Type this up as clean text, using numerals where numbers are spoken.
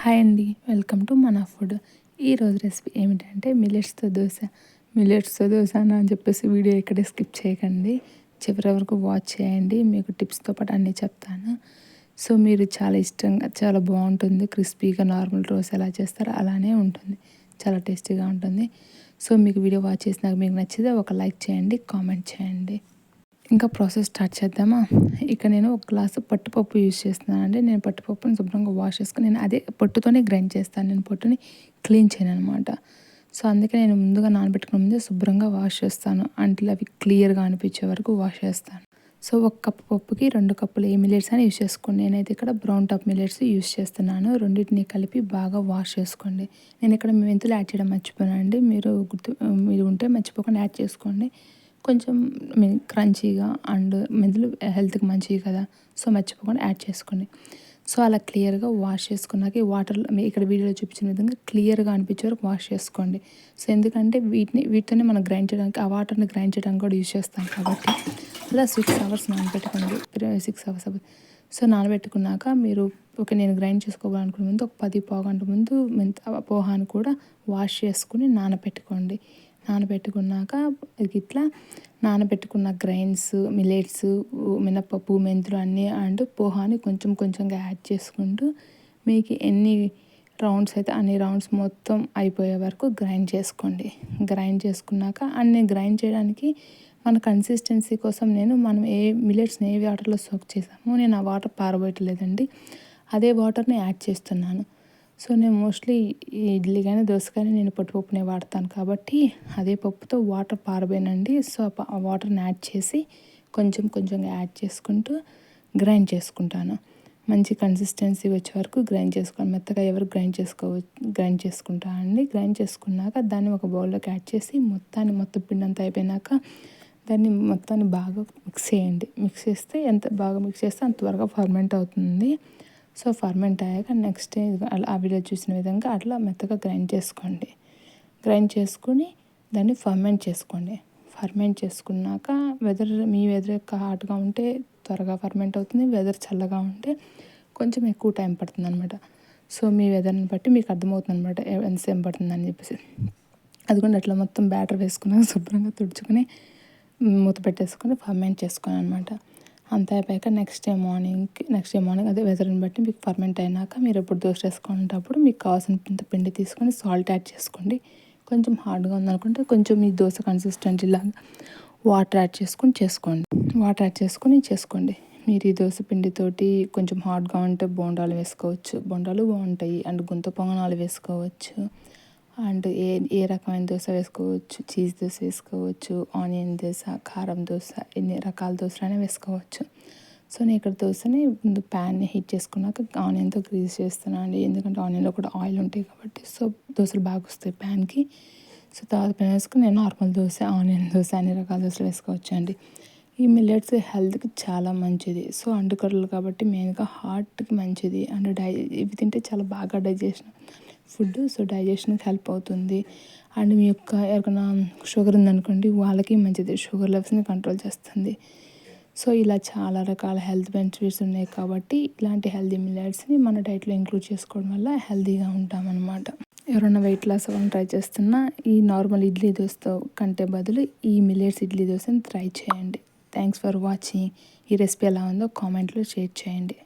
Hi అండి, welcome to మన food. ఈరోజు రెసిపీ ఏమిటంటే మిల్లెట్స్తో దోశ అని చెప్పేసి వీడియో ఇక్కడే స్కిప్ చేయకండి, చివరి వరకు వాచ్ చేయండి. మీకు టిప్స్తో పాటు అన్నీ చెప్తాను. సో మీరు చాలా ఇష్టంగా, చాలా బాగుంటుంది. క్రిస్పీగా నార్మల్ దోశ ఎలా చేస్తారో అలానే ఉంటుంది, చాలా టేస్టీగా ఉంటుంది. సో మీకు వీడియో వాచ్ చేసినాక మీకు నచ్చితే ఒక లైక్ చేయండి, కామెంట్ చేయండి. ఇంకా ప్రాసెస్ స్టార్ట్ చేద్దామా. ఇక నేను ఒక గ్లాసు పట్టుపప్పు యూజ్ చేస్తున్నానండి. నేను పట్టుపప్పుని శుభ్రంగా వాష్ చేసుకుని నేను అదే పొట్టుతోనే గ్రైండ్ చేస్తాను. నేను పొట్టుని క్లీన్ చేయను అనమాట. సో అందుకే నేను ముందుగా నానబెట్టుకున్న ముందే శుభ్రంగా వాష్ చేస్తాను. అంటే అవి క్లియర్గా అనిపించే వరకు వాష్ చేస్తాను. సో ఒక కప్పు పప్పుకి 2 కప్పులు ఏ మిల్లెట్స్ అని యూజ్ చేసుకోండి. నేనైతే ఇక్కడ బ్రౌన్ టాప్ మిల్లెట్స్ యూజ్ చేస్తున్నాను. రెండింటిని కలిపి బాగా వాష్ చేసుకోండి. నేను ఇక్కడ మెంతులు యాడ్ చేయడం మర్చిపోయానండి. మీరు ఉంటే మర్చిపోకుండా యాడ్ చేసుకోండి. కొంచెం క్రంచీగా అండ్ మెంతులు హెల్త్కి మంచివి కదా, సో మర్చిపోకుండా యాడ్ చేసుకోండి. సో అలా క్లియర్గా వాష్ చేసుకున్నాక ఈ వాటర్లో ఇక్కడ వీడియోలో చూపించిన విధంగా క్లియర్గా అనిపించే వరకు వాష్ చేసుకోండి. సో ఎందుకంటే వీటితోనే మనం గ్రైండ్ చేయడానికి, ఆ వాటర్ని గ్రైండ్ చేయడానికి కూడా యూజ్ చేస్తాం కాబట్టి అలా 6 అవర్స్ నానబెట్టుకోండి. 6 అవర్స్. సో నానబెట్టుకున్నాక మీరు నేను గ్రైండ్ చేసుకోవాలనుకునే ముందు ఒక 10 గంట ముందు పోహాను కూడా వాష్ చేసుకుని నానబెట్టుకోండి. నానబెట్టుకున్నాక ఇట్లా నానబెట్టుకున్న గ్రైన్స్, మిల్లెట్స్, మినపప్పు, మెంతులు అన్నీ అండ్ పోహాని కొంచెం కొంచెంగా యాడ్ చేసుకుంటూ మీకు ఎన్ని రౌండ్స్ అయితే అన్ని రౌండ్స్ మొత్తం అయిపోయే వరకు గ్రైండ్ చేసుకోండి. గ్రైండ్ చేసుకున్నాక అన్ని గ్రైండ్ చేయడానికి మన కన్సిస్టెన్సీ కోసం మనం మిల్లెట్స్ని ఏ వాటర్లో సోక్ చేసామో నేను ఆ వాటర్ పారబోయట్లేదండి, అదే వాటర్ని యాడ్ చేస్తున్నాను. సో నేను మోస్ట్లీ ఇడ్లీ కానీ దోశ కానీ నేను పప్పునే వాడతాను కాబట్టి అదే పప్పుతో వాటర్ పారబోయనండి. సో ఆ వాటర్ని యాడ్ చేసి కొంచెం కొంచెంగా యాడ్ చేసుకుంటూ గ్రైండ్ చేసుకుంటాను. మంచి కన్సిస్టెన్సీ వచ్చే వరకు గ్రైండ్ చేసుకోండి. మెత్తగా ఎవరు గ్రైండ్ చేసుకుంటానండి. గ్రైండ్ చేసుకున్నాక దాన్ని ఒక బౌల్లోకి యాడ్ చేసి మొత్తం పిండి అంతా అయిపోయినాక దాన్ని మొత్తాన్ని బాగా మిక్స్ చేయండి. మిక్స్ చేస్తే ఎంత బాగా మిక్స్ చేస్తే అంత త్వరగా ఫర్మెంట్ అవుతుంది. సో ఫర్మెంట్ అయ్యాక నెక్స్ట్ డే ఆ వీడియో చూసిన విధంగా అట్లా మెత్తగా గ్రైండ్ చేసుకోండి. గ్రైండ్ చేసుకుని దాన్ని ఫర్మెంట్ చేసుకోండి. ఫర్మెంట్ చేసుకున్నాక మీ వెదర్ హాట్గా ఉంటే త్వరగా ఫర్మెంట్ అవుతుంది, వెదర్ చల్లగా ఉంటే కొంచెం ఎక్కువ టైం పడుతుంది అనమాట. సో మీ వెదర్ని బట్టి మీకు అర్థమవుతుంది అనమాట ఎంతసేపు పడుతుందని చెప్పేసి. అదిగోండి అట్లా మొత్తం బ్యాటర్ వేసుకున్నాక శుభ్రంగా తుడుచుకొని మూత పెట్టేసుకొని ఫర్మెంట్ చేసుకోని అనమాట. అంతా అయిపోయాక నెక్స్ట్ డే మార్నింగ్ అదే వెదర్ని బట్టి మీకు ఫర్మెంట్ అయినాక మీరు ఎప్పుడు దోశ వేసుకునేటప్పుడు మీకు కావాల్సినంత పిండి తీసుకొని సాల్ట్ యాడ్ చేసుకోండి. కొంచెం హార్డ్గా ఉందనుకుంటే కొంచెం మీ దోశ కన్సిస్టెన్సీ లాగా వాటర్ యాడ్ చేసుకొని చేసుకోండి. మీరు ఈ దోశ పిండితోటి కొంచెం హార్డ్గా ఉంటే బోండాలు వేసుకోవచ్చు, బోండాలు బాగుంటాయి. అండ్ గుంత పొంగనాలు వేసుకోవచ్చు. అండ్ ఏ రకమైన దోశ వేసుకోవచ్చు, చీజ్ దోశ వేసుకోవచ్చు, ఆనియన్ దోశ, కారం దోశ, ఎన్ని రకాల దోశలైనా వేసుకోవచ్చు. సో నేను ఇక్కడ దోశని ముందు ప్యాన్ని హీట్ చేసుకున్నాక ఆనియన్తో గ్రీజ్ చేస్తున్నాను అండి, ఎందుకంటే ఆనియన్లో కూడా ఆయిల్ ఉంటాయి కాబట్టి. సో దోశలు బాగా వస్తాయి ప్యాన్కి. సో తర్వాత ప్యాన్ వేసుకుని నేను నార్మల్ దోశ, ఆనియన్ దోశ, అన్ని రకాల దోశలు వేసుకోవచ్చు అండి. ఈ మిల్లెట్స్ హెల్త్కి చాలా మంచిది. సో అంటుకర్రలు కాబట్టి మెయిన్గా హార్ట్కి మంచిది. అండ్ ఇవి తింటే చాలా బాగా డైజెషన్ ఫుడ్. సో డైజెషన్కి హెల్ప్ అవుతుంది. అండ్ మీ యొక్క ఎవరికైనా షుగర్ ఉందనుకోండి వాళ్ళకి మంచిది, షుగర్ లెవెల్స్ని కంట్రోల్ చేస్తుంది. సో ఇలా చాలా రకాల హెల్త్ బెనిఫిట్స్ ఉన్నాయి కాబట్టి ఇలాంటి హెల్తీ మిల్లెట్స్ని మన డైట్లో ఇంక్లూడ్ చేసుకోవడం వల్ల హెల్తీగా ఉంటామన్నమాట. ఎవరైనా వెయిట్ లాస్ అవ్వాలని ట్రై చేస్తున్నా ఈ నార్మల్ ఇడ్లీ దోశతో కంటే బదులు ఈ మిల్లెట్స్ ఇడ్లీ దోశని ట్రై చేయండి. Thanks for watching. ఈ రెసిపీ ఎలా ఉందో కామెంట్లో షేర్ చేయండి.